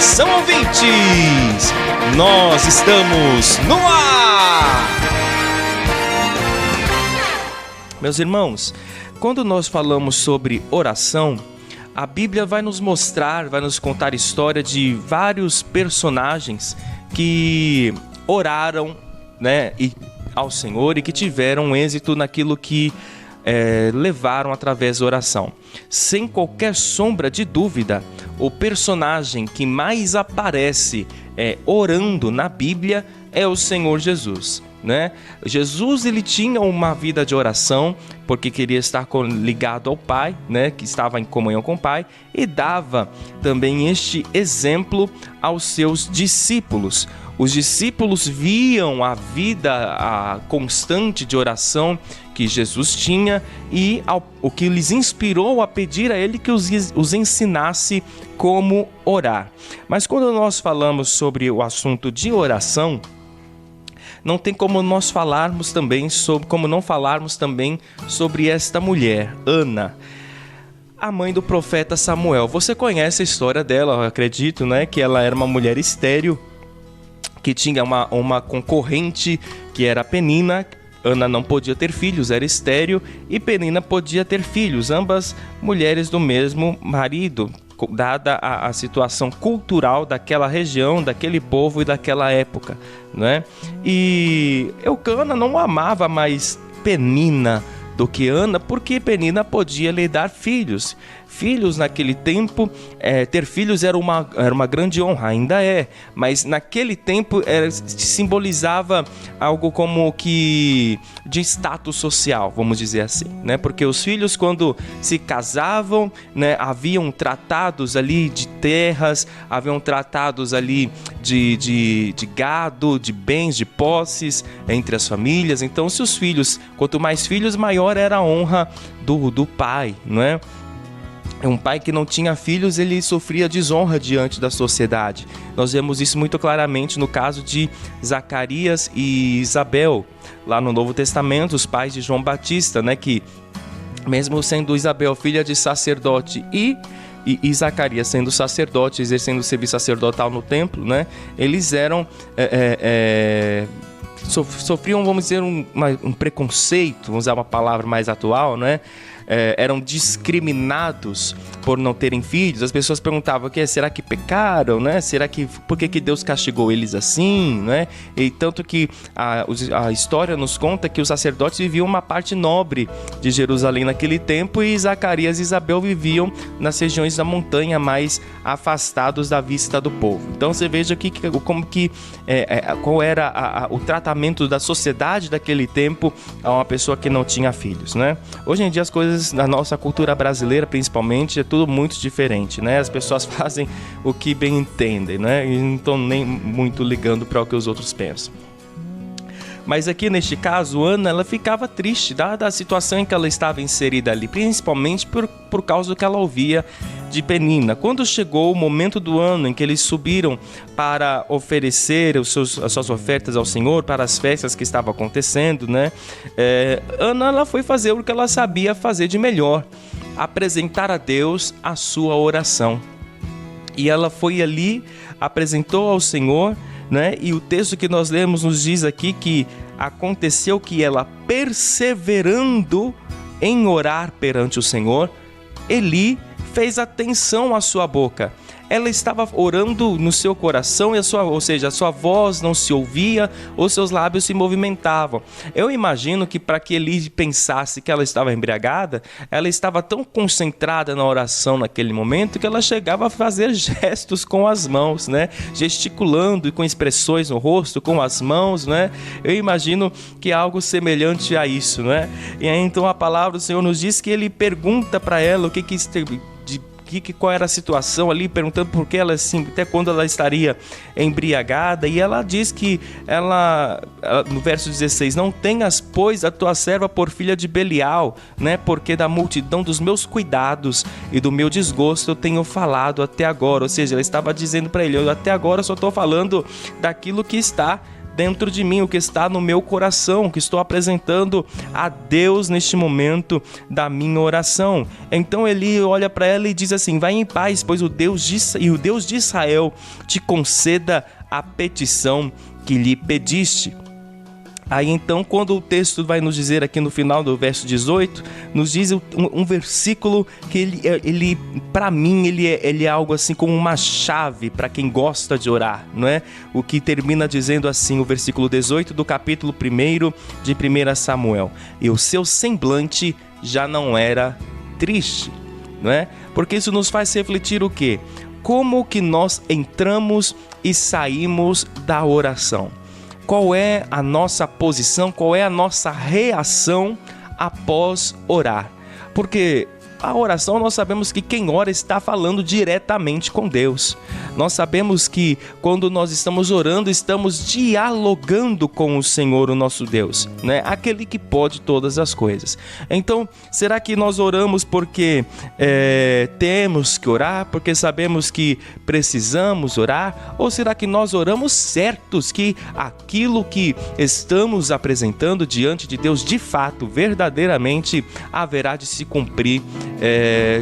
Atenção, ouvintes! Nós estamos no ar! Meus irmãos, quando nós falamos sobre oração, a Bíblia vai nos mostrar, vai nos contar a história de vários personagens que oraram, ao Senhor e que tiveram êxito naquilo que levaram através da oração. Sem qualquer sombra de dúvida, o personagem que mais aparece orando na Bíblia é o Senhor Jesus. Jesus, ele tinha uma vida de oração porque queria estar ligado ao Pai, que estava em comunhão com o Pai, e dava também este exemplo aos seus discípulos. Os discípulos viam a vida constante de oração que Jesus tinha e o que lhes inspirou a pedir a Ele que os ensinasse como orar. Mas quando nós falamos sobre o assunto de oração, não tem como não falarmos também sobre esta mulher, Ana, a mãe do profeta Samuel. Você conhece a história dela, eu acredito, que ela era uma mulher estéril, que tinha uma concorrente que era Penina. Ana não podia ter filhos, era estéril, e Penina podia ter filhos, ambas mulheres do mesmo marido, dada a situação cultural daquela região, daquele povo e daquela época, E Eucana não amava mais Penina do que Ana, porque Penina podia lhe dar filhos. Filhos naquele tempo, ter filhos era uma grande honra, ainda é, mas naquele tempo simbolizava algo como que de status social, vamos dizer assim, porque os filhos, quando se casavam, haviam tratados ali de terras, haviam tratados ali de gado, de bens, de posses entre as famílias. Então, se os filhos, quanto mais filhos, maior era a honra do pai, Um pai que não tinha filhos, ele sofria desonra diante da sociedade. Nós vemos isso muito claramente no caso de Zacarias e Isabel, lá no Novo Testamento, os pais de João Batista, que mesmo sendo Isabel filha de sacerdote e Zacarias sendo sacerdote, exercendo o serviço sacerdotal no templo, eles eram... sofriam, vamos dizer, um preconceito, vamos usar uma palavra mais atual, eram discriminados por não terem filhos. As pessoas perguntavam: será que pecaram? Por que Deus castigou eles assim? E tanto que a história nos conta que os sacerdotes viviam uma parte nobre de Jerusalém naquele tempo, e Zacarias e Isabel viviam nas regiões da montanha, mais afastados da vista do povo. Então você veja aqui qual era o tratamento da sociedade daquele tempo a uma pessoa que não tinha filhos, Hoje em dia as coisas na nossa cultura brasileira, principalmente, é tudo muito diferente, As pessoas fazem o que bem entendem, E não estão nem muito ligando para o que os outros pensam. Mas aqui neste caso, Ana, ela ficava triste, dada a situação em que ela estava inserida ali, principalmente por causa do que ela ouvia de Penina. Quando chegou o momento do ano em que eles subiram para oferecer as suas ofertas ao Senhor, para as festas que estavam acontecendo, Ana, ela foi fazer o que ela sabia fazer de melhor: apresentar a Deus a sua oração. E ela foi ali, apresentou ao Senhor, e o texto que nós lemos nos diz aqui que aconteceu que ela, perseverando em orar perante o Senhor, Eli fez atenção à sua boca. Ela estava orando no seu coração, ou seja, a sua voz não se ouvia, os seus lábios se movimentavam. Eu imagino que para que Eli pensasse que ela estava embriagada, ela estava tão concentrada na oração naquele momento que ela chegava a fazer gestos com as mãos, gesticulando e com expressões no rosto, com as mãos, Eu imagino que é algo semelhante a isso, E aí, então a palavra do Senhor nos diz que ele pergunta para ela qual era a situação ali, perguntando por que ela, assim, até quando ela estaria embriagada, e ela diz que ela no verso 16: não tenhas, pois, a tua serva por filha de Belial, porque da multidão dos meus cuidados e do meu desgosto eu tenho falado até agora. Ou seja, ela estava dizendo para ele: eu até agora só estou falando daquilo que está dentro de mim, o que está no meu coração, o que estou apresentando a Deus neste momento da minha oração. Então Eli olha para ela e diz assim: vai em paz, pois o Deus de Israel te conceda a petição que lhe pediste. Aí então, quando o texto vai nos dizer aqui no final do verso 18, nos diz um versículo que ele para mim, ele é algo assim como uma chave para quem gosta de orar, não é? O que termina dizendo assim, o versículo 18 do capítulo 1 de 1 Samuel: e o seu semblante já não era triste, não é? Porque isso nos faz refletir o quê? Como que nós entramos e saímos da oração? Qual é a nossa posição, qual é a nossa reação após orar? Porque a oração, nós sabemos que quem ora está falando diretamente com Deus. Nós sabemos que quando nós estamos orando, estamos dialogando com o Senhor, o nosso Deus, né? Aquele que pode todas as coisas. Então, será que nós oramos porque temos que orar, porque sabemos que precisamos orar? Ou será que nós oramos certos que aquilo que estamos apresentando diante de Deus, de fato, verdadeiramente, haverá de se cumprir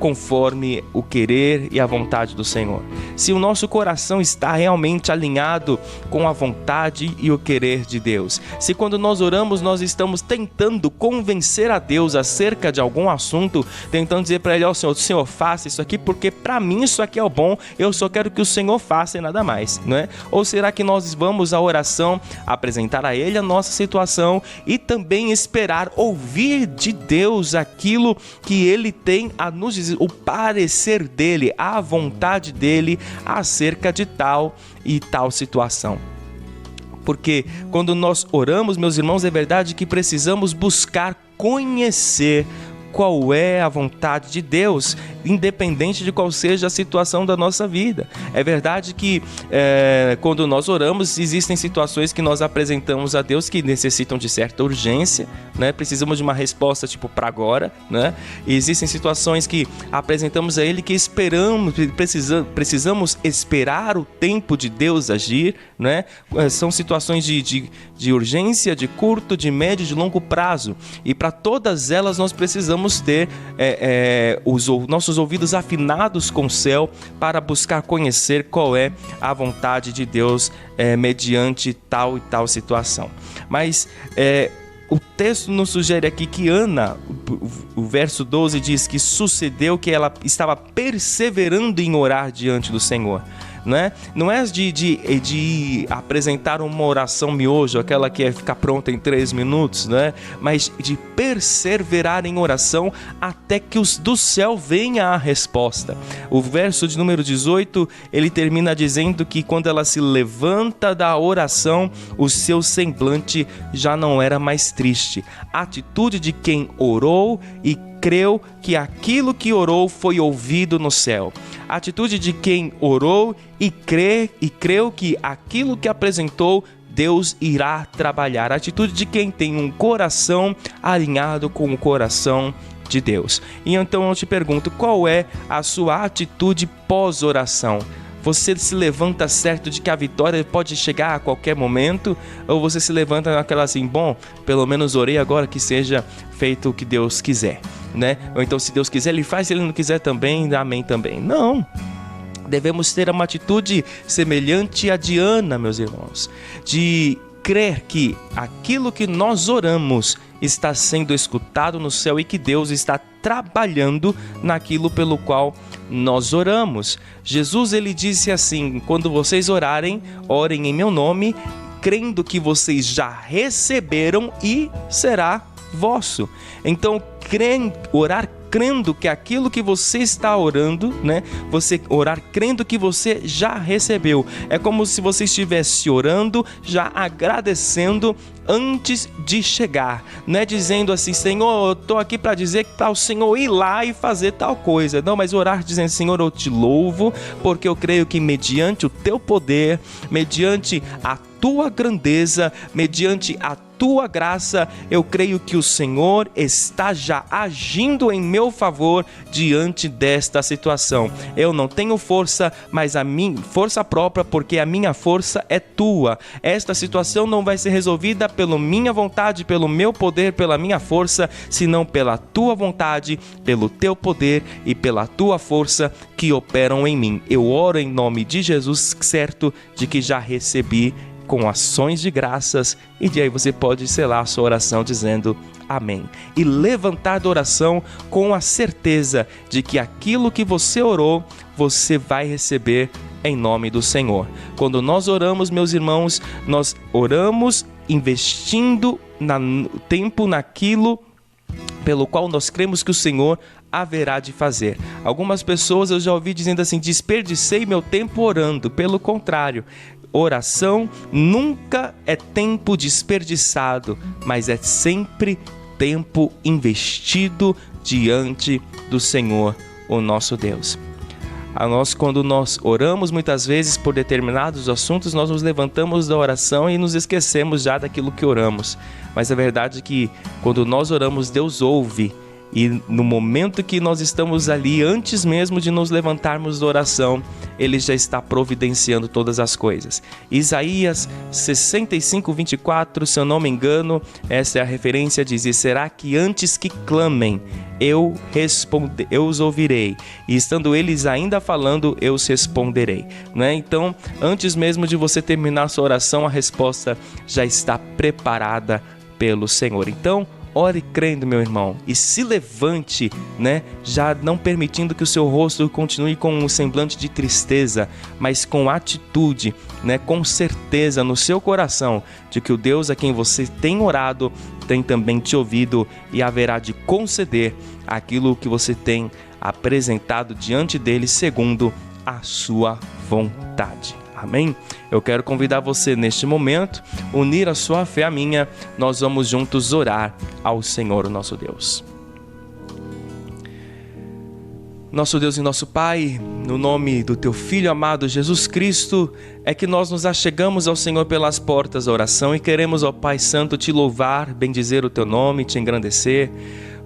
conforme o querer e a vontade do Senhor? Se o nosso coração está realmente alinhado com a vontade e o querer de Deus, se quando nós oramos nós estamos tentando convencer a Deus acerca de algum assunto, tentando dizer para Ele: ó Senhor, faça isso aqui porque para mim isso aqui é o bom, eu só quero que o Senhor faça e nada mais, não é? Ou será que nós vamos à oração apresentar a Ele a nossa situação e também esperar ouvir de Deus aquilo que Ele tem a nos dizer, o parecer dele, a vontade dele acerca de tal e tal situação? Porque quando nós oramos, meus irmãos, é verdade que precisamos buscar conhecer qual é a vontade de Deus, independente de qual seja a situação da nossa vida. É verdade que quando nós oramos, existem situações que nós apresentamos a Deus que necessitam de certa urgência, né? Precisamos de uma resposta tipo para agora, né? E existem situações que apresentamos a Ele que precisamos esperar o tempo de Deus agir, né? São situações de urgência, de curto, de médio e de longo prazo. E para todas elas nós precisamos ter os nossos ouvidos afinados com o céu para buscar conhecer qual é a vontade de Deus mediante tal e tal situação. Mas o texto nos sugere aqui que Ana, o verso 12 diz que sucedeu que ela estava perseverando em orar diante do Senhor. Não é de apresentar uma oração miojo, aquela que é ficar pronta em 3 minutos, né? Mas de perseverar em oração até que do céu venha a resposta. O verso de número 18, ele termina dizendo que quando ela se levanta da oração, o seu semblante já não era mais triste. A atitude de quem orou e creu que aquilo que orou foi ouvido no céu. A atitude de quem orou e creu que aquilo que apresentou, Deus irá trabalhar. A atitude de quem tem um coração alinhado com o coração de Deus. E então eu te pergunto, qual é a sua atitude pós-oração? Você se levanta certo de que a vitória pode chegar a qualquer momento? Ou você se levanta naquela assim, bom, pelo menos orei agora, que seja feito o que Deus quiser, né? Ou então, se Deus quiser, Ele faz, se Ele não quiser também, amém também. Não! Devemos ter uma atitude semelhante à de Ana, meus irmãos, de crer que aquilo que nós oramos está sendo escutado no céu e que Deus está trabalhando naquilo pelo qual nós oramos. Jesus, ele disse assim: quando vocês orarem, orem em meu nome, crendo que vocês já receberam e será vosso. Então, orar crendo que aquilo que você está orando, né? Você orar crendo que você já recebeu. É como se você estivesse orando, já agradecendo antes de chegar, não é dizendo assim: Senhor, eu estou aqui para dizer que para o Senhor ir lá e fazer tal coisa. Não, mas orar dizendo: Senhor, eu te louvo, porque eu creio que mediante o teu poder, mediante a tua grandeza, mediante a tua graça, eu creio que o Senhor está já agindo em meu favor diante desta situação. Eu não tenho força, mas a minha força própria, porque a minha força é tua. Esta situação não vai ser resolvida pela minha vontade, pelo meu poder, pela minha força, senão pela tua vontade, pelo teu poder e pela tua força que operam em mim. Eu oro em nome de Jesus, certo de que já recebi com ações de graças, e de aí você pode selar a sua oração dizendo amém. E levantar da oração com a certeza de que aquilo que você orou, você vai receber em nome do Senhor. Quando nós oramos, meus irmãos, nós oramos investindo tempo naquilo pelo qual nós cremos que o Senhor haverá de fazer. Algumas pessoas eu já ouvi dizendo assim: desperdicei meu tempo orando. Pelo contrário, oração nunca é tempo desperdiçado, mas é sempre tempo investido diante do Senhor, o nosso Deus. Quando nós oramos muitas vezes por determinados assuntos, nós nos levantamos da oração e nos esquecemos já daquilo que oramos. Mas a verdade é que quando nós oramos, Deus ouve. E no momento que nós estamos ali, antes mesmo de nos levantarmos da oração, Ele já está providenciando todas as coisas. Isaías 65:24, se eu não me engano, essa é a referência, diz: e será que antes que clamem, eu os ouvirei, e estando eles ainda falando, eu os responderei, né? Então, antes mesmo de você terminar a sua oração, a resposta já está preparada pelo Senhor. Então, ore crendo, meu irmão, e se levante, né? Já não permitindo que o seu rosto continue com um semblante de tristeza, mas com atitude, né? Com certeza no seu coração de que o Deus a quem você tem orado tem também te ouvido e haverá de conceder aquilo que você tem apresentado diante dele segundo a sua vontade. Amém? Eu quero convidar você neste momento, unir a sua fé à minha, nós vamos juntos orar ao Senhor, o nosso Deus. Nosso Deus e nosso Pai, no nome do Teu Filho amado Jesus Cristo, é que nós nos achegamos ao Senhor pelas portas da oração e queremos, ó Pai Santo, Te louvar, bendizer o Teu nome, Te engrandecer,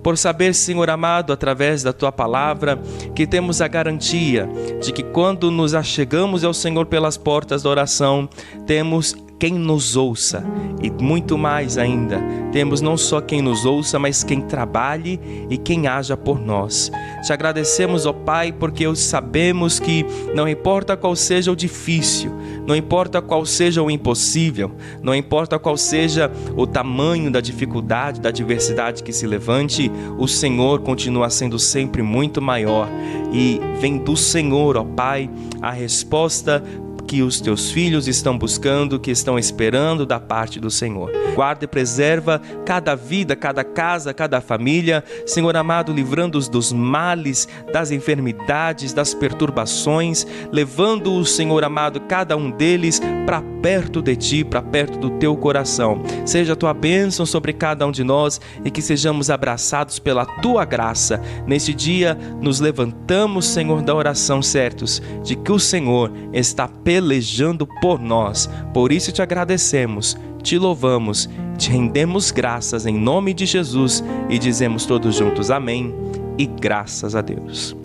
por saber, Senhor amado, através da Tua palavra, que temos a garantia de que quando nos achegamos ao Senhor pelas portas da oração, temos quem nos ouça e muito mais ainda, temos não só quem nos ouça, mas quem trabalhe e quem haja por nós. Te agradecemos, ó Pai, porque sabemos que não importa qual seja o difícil, não importa qual seja o impossível, não importa qual seja o tamanho da dificuldade, da adversidade que se levante, o Senhor continua sendo sempre muito maior, e vem do Senhor, ó Pai, a resposta que os teus filhos estão buscando, que estão esperando da parte do Senhor. Guarda e preserva cada vida, cada casa, cada família, Senhor amado, livrando-os dos males, das enfermidades, das perturbações, levando-os, Senhor amado, cada um deles para perto de Ti, para perto do Teu coração. Seja a Tua bênção sobre cada um de nós e que sejamos abraçados pela Tua graça. Neste dia, nos levantamos, Senhor, da oração, certos de que o Senhor está pelejando por nós. Por isso te agradecemos, te louvamos, te rendemos graças em nome de Jesus e dizemos todos juntos amém e graças a Deus.